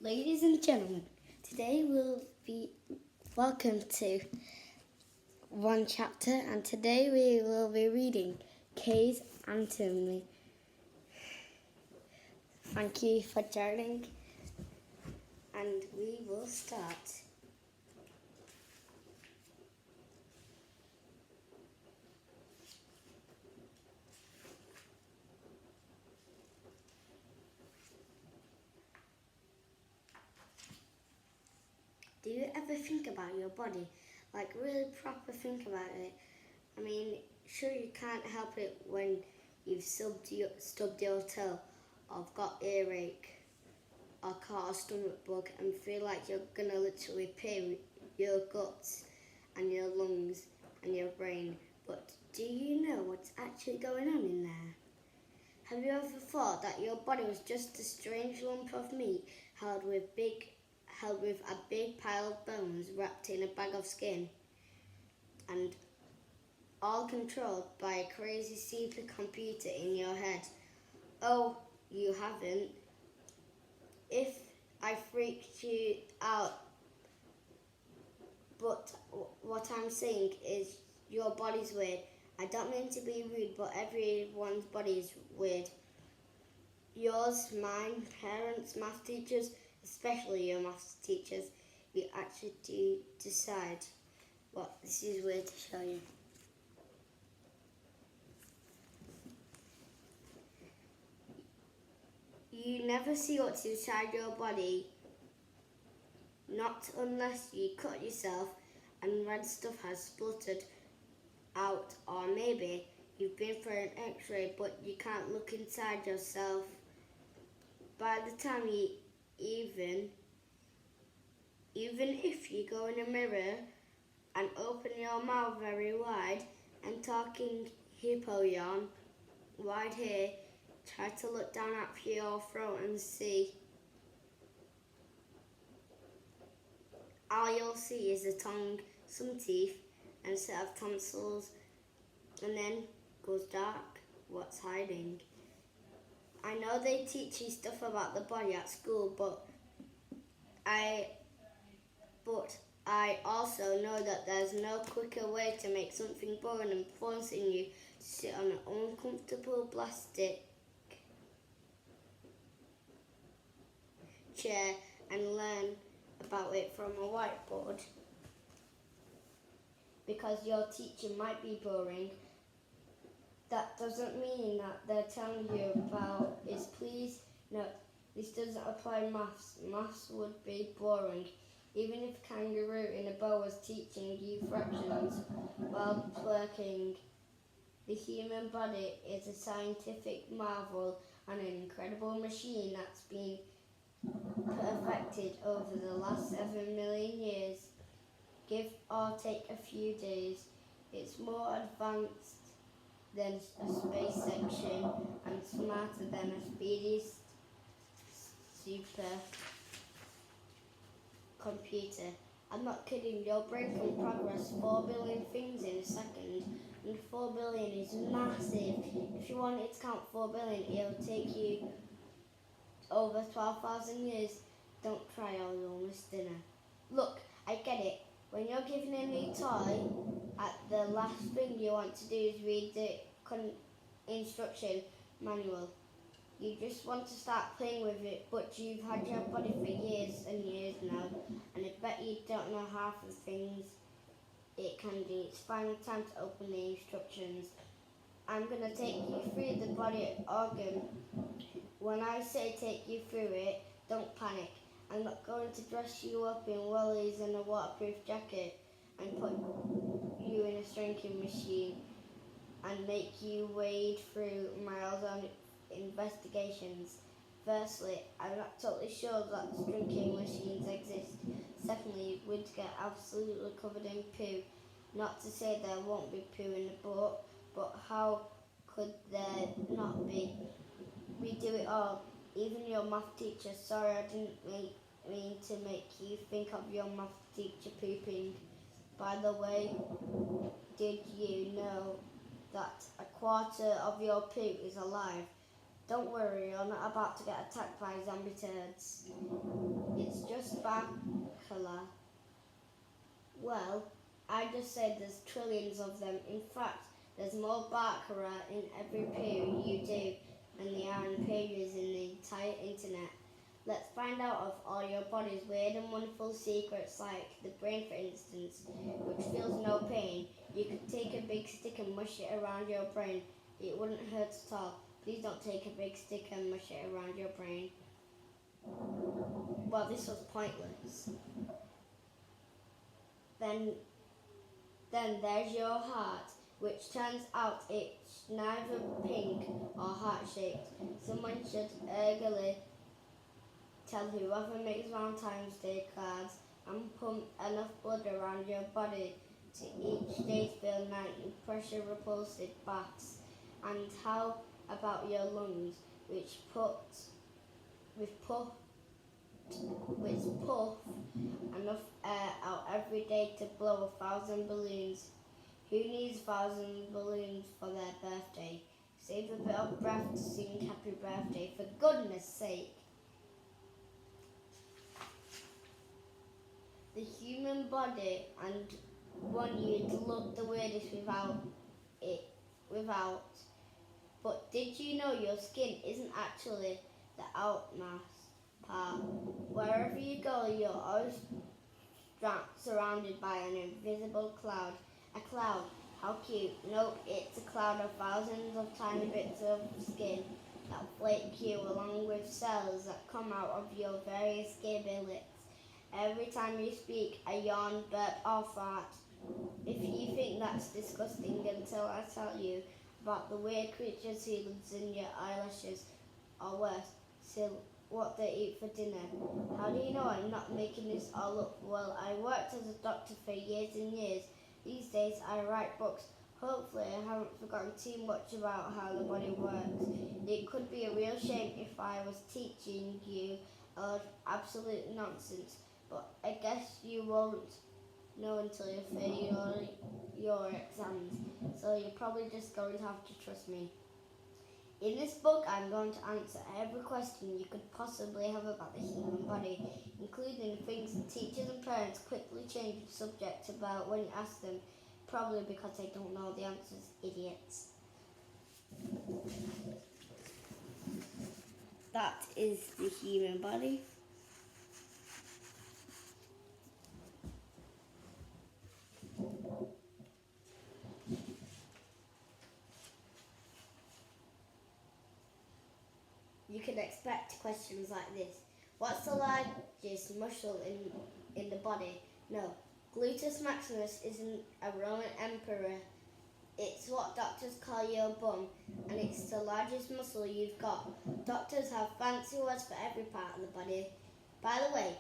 Ladies and gentlemen, today we'll be welcome to one chapter, and today we will be reading Kay's Anatomy. Thank you for joining, and we will start. Do you ever think about your body? Like really proper think about it? I mean, sure you can't help it when you've stubbed your toe, or got earache, or caught a stomach bug and feel like you're gonna literally pee your guts and your lungs and your brain. But do you know what's actually going on in there? Have you ever thought that your body was just a strange lump of meat held with a big pile of bones wrapped in a bag of skin, and all controlled by a crazy supercomputer in your head? Oh, you haven't. If I freaked you out, but what I'm saying is your body's weird. I don't mean to be rude, but everyone's body is weird. Yours, mine, parents, math teachers, especially your math teachers. We actually do decide what this is weird to show you. You never see what's inside your body, not unless you cut yourself and red stuff has spluttered out, or maybe you've been for an x-ray but you can't look inside yourself. By the time you even if you go in a mirror and open your mouth very wide and talking hippo yarn, wide here, try to look down at your throat and see. All you'll see is a tongue, some teeth, and a set of tonsils, and then goes dark. What's hiding? I know they teach you stuff about the body at school, but I also know that there's no quicker way to make something boring than forcing you to sit on an uncomfortable plastic chair and learn about it from a whiteboard. Because your teacher might be boring, that doesn't mean that they're telling you about is please note, this doesn't apply to maths. Maths would be boring. Even if Kangaroo in a Bow was teaching you fractions while twerking. The human body is a scientific marvel and an incredible machine that's been perfected over the last 7 million years. Give or take a few days. It's more advanced than a space section and smarter than a speedy super computer. I'm not kidding, your brain can progress 4 billion things in a second, and 4 billion is massive. If you wanted to count 4 billion, it'll take you over 12,000 years. Don't try, or you'll miss dinner. Look, I get it. When you're given a new toy, the last thing you want to do is read the instruction manual. You just want to start playing with it, but you've had your body for years and years now, and I bet you don't know half the things it can do. It's finally time to open the instructions. I'm going to take you through the body organ. When I say take you through it, don't panic. I'm not going to dress you up in wellies and a waterproof jacket and put you in a shrinking machine and make you wade through miles on investigations. Firstly, I'm not totally sure that shrinking machines exist. Secondly, we'd get absolutely covered in poo. Not to say there won't be poo in the boat, but how could there not be? We do it all. Even your math teacher. Sorry, I didn't mean to make you think of your math teacher pooping. By the way, did you know that a quarter of your poop is alive? Don't worry, you're not about to get attacked by zombie turds. It's just bacala. Well, I just said there's trillions of them. In fact, there's more baccarat in every poo you do than there are in pages in the entire internet. Let's find out of all your body's weird and wonderful secrets, like the brain, for instance, which feels no pain. You could take a big stick and mush it around your brain. It wouldn't hurt at all. Please don't take a big stick and mush it around your brain. Well, this was pointless. Then there's your heart, which turns out it's neither pink or heart-shaped. Someone should urgently tell whoever makes Valentine's Day cards and pump enough blood around your body to each day feel 90 pressure repulsive baths. And how about your lungs, which puff enough air out every day to blow 1,000 balloons? Who needs 1,000 balloons for their birthday? Save a bit of breath to sing happy birthday, for goodness sake. The human body, and one you'd look the weirdest without. But did you know your skin isn't actually the outmass part? Wherever you go, you're always surrounded by an invisible cloud. A cloud? How cute. Nope, it's a cloud of thousands of tiny bits of skin that flake you, along with cells that come out of your various scaly lips every time you speak, a yawn, burp, or fart. If you think that's disgusting until I tell you about the weird creatures who live in your eyelashes, or worse, still what they eat for dinner. How do you know I'm not making this all up? Well, I worked as a doctor for years and years. These days I write books. Hopefully I haven't forgotten too much about how the body works. It could be a real shame if I was teaching you absolute nonsense, but I guess you won't know until you fail your exams, so you're probably just going to have to trust me. In this book, I'm going to answer every question you could possibly have about the human body, including things that teachers and parents quickly change the subject about when you ask them, probably because they don't know the answers, idiots. That is the human body. You can expect questions like this. What's the largest muscle in the body? No, gluteus maximus isn't a Roman emperor. It's what doctors call your bum, and it's the largest muscle you've got. Doctors have fancy words for every part of the body. By the way,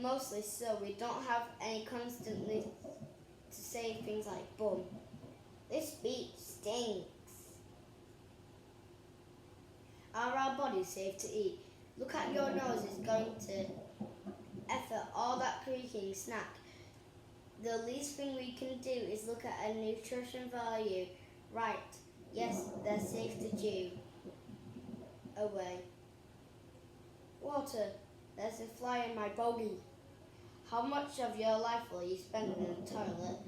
mostly so we don't have any constantly to say things like bum. This speech stinks. Are our bodies safe to eat? Look at your nose, it's going to effort all that creaking snack. The least thing we can do is look at a nutrition value. Right, yes, they're safe to chew. Away. Water, there's a fly in my bogey. How much of your life will you spend in the toilet?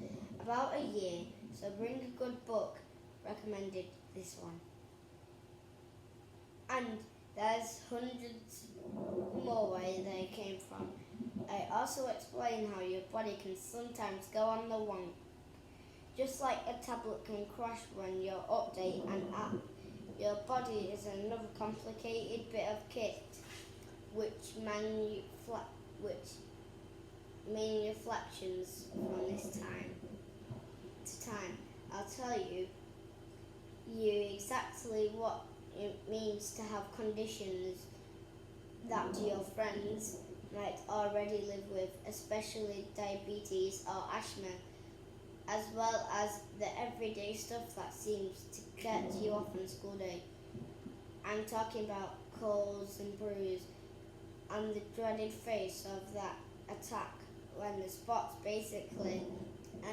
About a year, so bring a good book. Recommended this one. And there's hundreds more where they came from. I also explain how your body can sometimes go on the wonk. Just like a tablet can crash when you update an app, your body is another complicated bit of kit which manufactures from this time to time. I'll tell you exactly what it means to have conditions that your friends might already live with, especially diabetes or asthma, as well as the everyday stuff that seems to get you off on school day. I'm talking about colds and bruise and the dreaded face of that attack when the spots, basically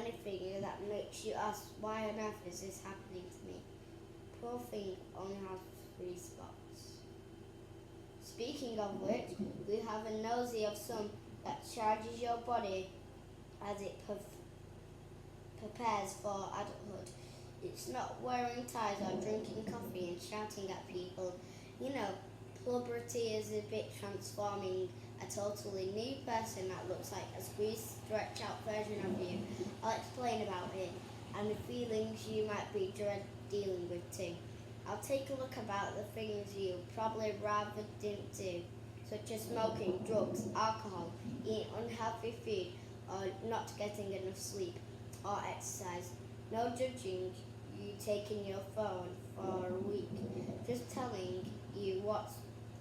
anything that makes you ask, why on earth is this happening to me? Poor thing only has free spots. Speaking of which, we have a nosy of some that charges your body as it prepares for adulthood. It's not wearing ties or drinking coffee and shouting at people. You know, puberty is a bit transforming a totally new person that looks like a squeezed, stretched out version of you. I'll explain about it and the feelings you might be dread dealing with too. I'll take a look about the things you probably rather didn't do, such as smoking, drugs, alcohol, eating unhealthy food, or not getting enough sleep or exercise. No judging you taking your phone for a week, just telling you what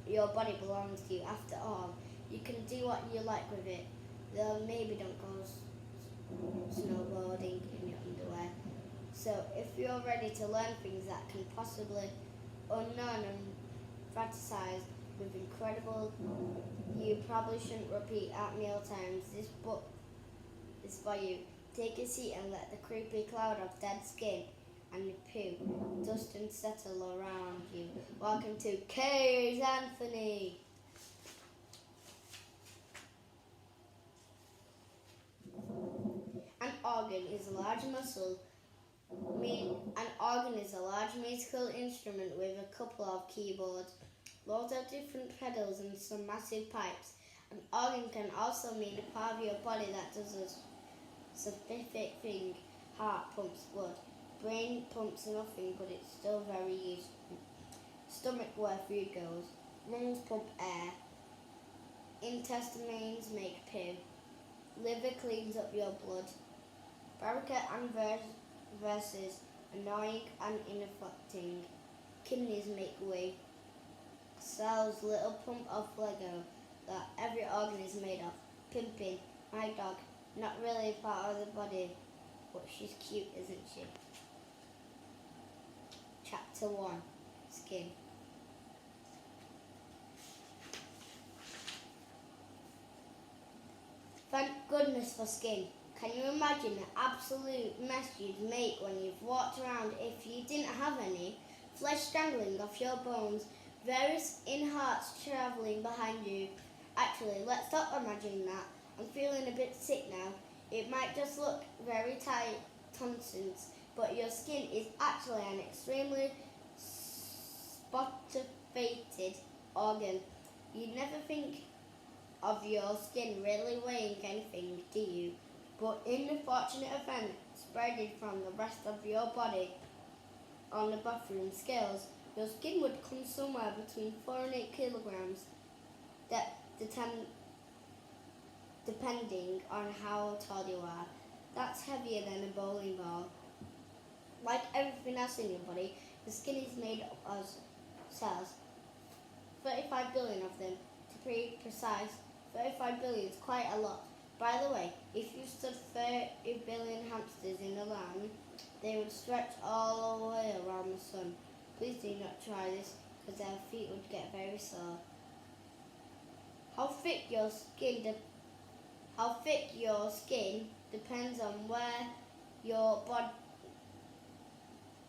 your body belongs to you. After all, you can do what you like with it, though maybe don't go snowboarding in your underwear. So if you're ready to learn things that can possibly unknown and fantasized with incredible, you probably shouldn't repeat at meal times. This book is for you. Take a seat and let the creepy cloud of dead skin and poo dust and settle around you. Welcome to Kay's Anthony. An organ is a large musical instrument with a couple of keyboards, loads of different pedals and some massive pipes. An organ can also mean a part of your body that does a specific thing. Heart pumps blood. Brain pumps nothing, but it's still very useful. Stomach where food goes. Lungs pump air. Intestines make poo. Liver cleans up your blood. Barricade and versus annoying and ineffecting. Kidneys make way. Cells little pump of Lego that every organ is made of. Pimpin, my dog, not really part of the body, but she's cute, isn't she? Chapter 1. Skin. Thank goodness for skin. Can you imagine the absolute mess you'd make when you've walked around if you didn't have any? Flesh dangling off your bones, various in hearts travelling behind you. Actually, let's stop imagining that. I'm feeling a bit sick now. It might just look very tight nonsense, but your skin is actually an extremely spotified organ. You'd never think of your skin really weighing anything, do you? But in the fortunate event spreading from the rest of your body on the bathroom scales, your skin would come somewhere between 4 and 8 kilograms, depending on how tall you are. That's heavier than a bowling ball. Like everything else in your body, the skin is made up of cells. 35 billion of them, to be precise. 35 billion is quite a lot. By the way, if you stood 30 billion hamsters in a line, they would stretch all the way around the sun. Please do not try this, because their feet would get very sore. How thick your skin depends on where your body.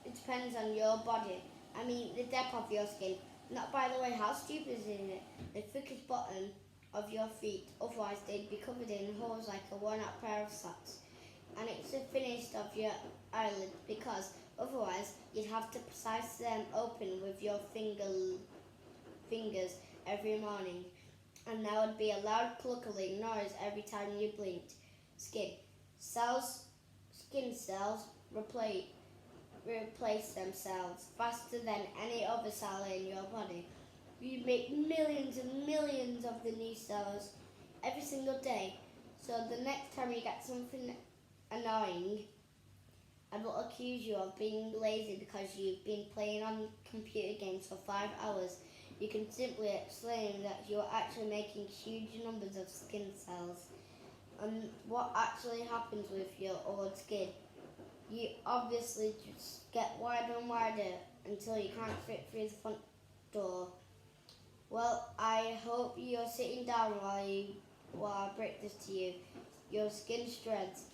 It depends on your body. I mean, the depth of your skin. Not, by the way, how stupid is it? The thickest bottom of your feet, otherwise they'd be covered in holes like a worn-out pair of socks. And it's the thinnest of your eyelids, because otherwise you'd have to precise them open with your fingers every morning, and there would be a loud cluckling noise every time you blinked. Skin cells replace themselves faster than any other cell in your body. You make millions and millions of the new cells every single day. So the next time you get something annoying, I will accuse you of being lazy because you've been playing on computer games for 5 hours. You can simply explain that you are actually making huge numbers of skin cells. And what actually happens with your old skin? You obviously just get wider and wider until you can't fit through the front door. Well, I hope you're sitting down while I break this to you. Your skin shreds,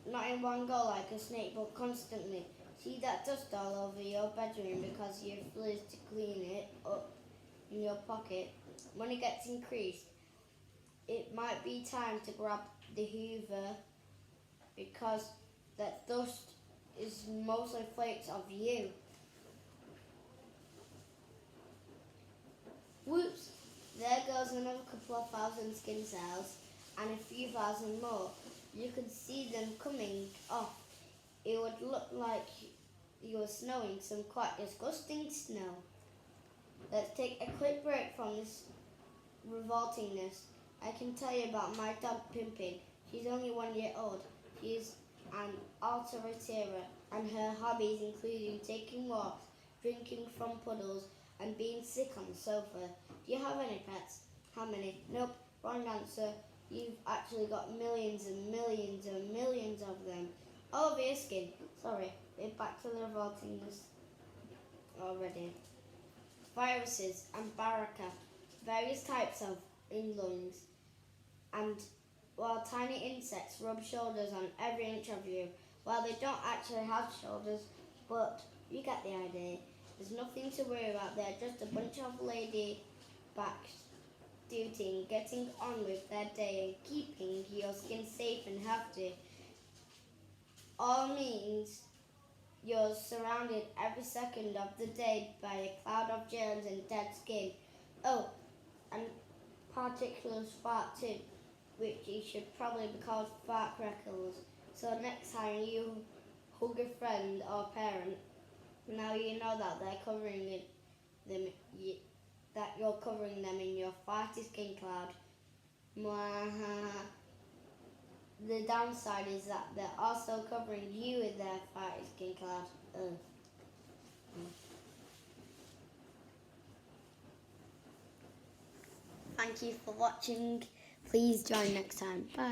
not in one go like a snake, but constantly. See that dust all over your bedroom because you refuse to clean it up in your pocket? When it gets increased, it might be time to grab the Hoover because that dust is mostly flakes of you. Whoops! There goes another couple of thousand skin cells and a few thousand more. You could see them coming off. It would look like you were snowing some quite disgusting snow. Let's take a quick break from this revoltingness. I can tell you about my dog Pimpin. She's only 1 year old. She's an alter terror, and her hobbies including taking walks, drinking from puddles, and being sick on the sofa. Do you have any pets? How many? Nope. Wrong answer. You've actually got millions and millions and millions of them. Oh, via skin. Sorry. We're back to the revoltingness already. Viruses and baraka, various types of in lungs, and while tiny insects rub shoulders on every inch of you, while they don't actually have shoulders, but you get the idea. There's nothing to worry about. They're just a bunch of ladybacks duty, getting on with their day and keeping your skin safe and healthy. All means you're surrounded every second of the day by a cloud of germs and dead skin. Oh, and particulars fart too, which you should probably be called fart crackles. So next time you hug a friend or parent, now you know that they're covering that you're covering them in your farty skin cloud. Mwahaha. The downside is that they're also covering you with their farty skin cloud. Ugh. Thank you for watching. Please join next time. Bye.